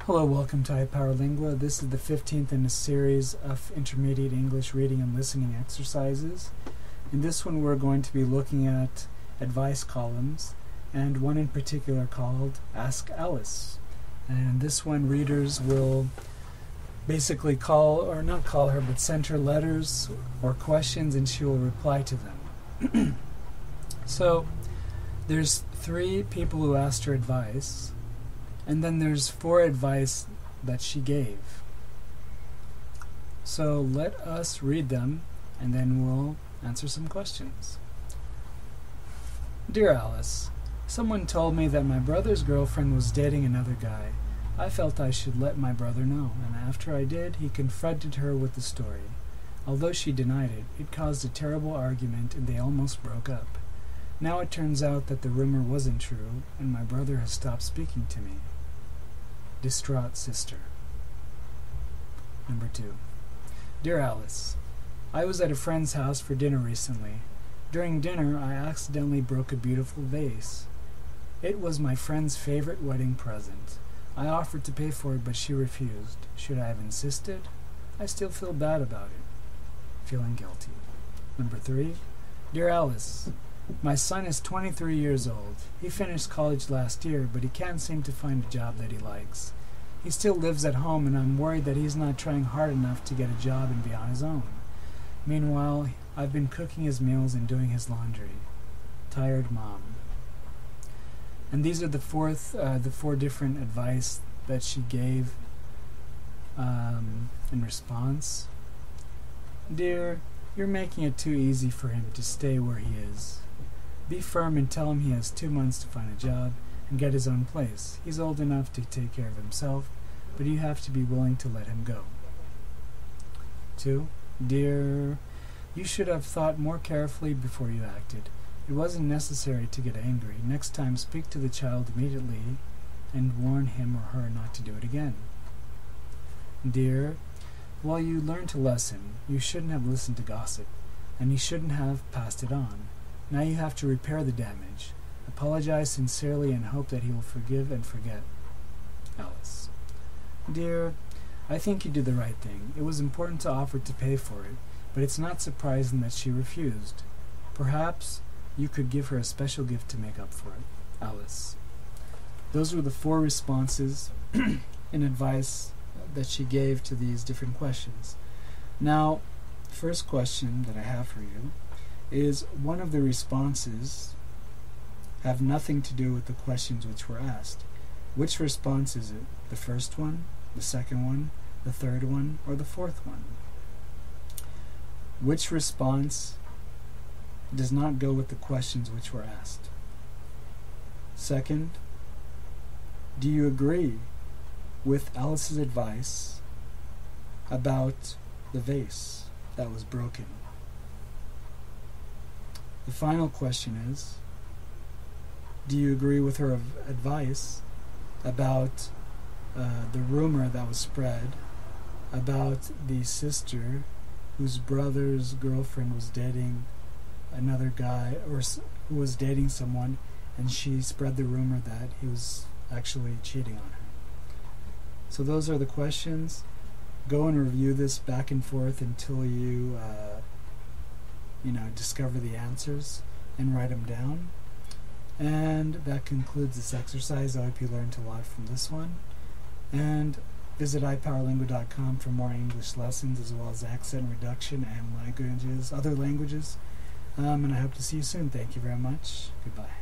Hello, welcome to iPowerlingua. This is the 15th in a series of intermediate English reading and listening exercises. In this one we're going to be looking at advice columns, and one in particular called Ask Alice. And this one readers will basically not call her, but send her letters or questions and she will reply to them. So there's 3 people who asked her advice, and then there's 4 advice that she gave. So let us read them and then we'll answer some questions. Dear Alice, someone told me that my brother's girlfriend was dating another guy. I felt I should let my brother know, and after I did, he confronted her with the story. Although she denied it, it caused a terrible argument and they almost broke up. Now it turns out that the rumor wasn't true, and my brother has stopped speaking to me. Distraught sister. Number 2. Dear Alice, I was at a friend's house for dinner recently. During dinner, I accidentally broke a beautiful vase. It was my friend's favorite wedding present. I offered to pay for it, but she refused. Should I have insisted? I still feel bad about it. Feeling guilty. Number 3. Dear Alice, my son is 23 years old. He finished college last year, but he can't seem to find a job that he likes. He still lives at home, and I'm worried that he's not trying hard enough to get a job and be on his own. Meanwhile, I've been cooking his meals and doing his laundry. Tired mom. And these are the 4 different advice that she gave in response. Dear, you're making it too easy for him to stay where he is. Be firm and tell him he has 2 months to find a job and get his own place. He's old enough to take care of himself, but you have to be willing to let him go. 2. Dear, you should have thought more carefully before you acted. It wasn't necessary to get angry. Next time, speak to the child immediately and warn him or her not to do it again. Dear, while you learned a lesson, you shouldn't have listened to gossip, and you shouldn't have passed it on. Now you have to repair the damage. Apologize sincerely and hope that he will forgive and forget. Alice. Dear, I think you did the right thing. It was important to offer to pay for it, but it's not surprising that she refused. Perhaps you could give her a special gift to make up for it. Alice. Those were the 4 responses in advice that she gave to these different questions. Now, the first question that I have for you is, one of the responses have nothing to do with the questions which were asked. Which response is it? The first one, the second one, the third one, or the 4th one? Which response does not go with the questions which were asked? Second, do you agree with Alice's advice about the vase that was broken? The final question is, do you agree with her advice about the rumor that was spread about the sister whose brother's girlfriend was dating another guy, or who was dating someone, and she spread the rumor that he was actually cheating on her? So those are the questions. Go and review this back and forth until you discover the answers and write them down. And that concludes this exercise. I hope you learned a lot from this one. And visit iPowerlingua.com for more English lessons, as well as accent reduction and other languages. And I hope to see you soon. Thank you very much. Goodbye.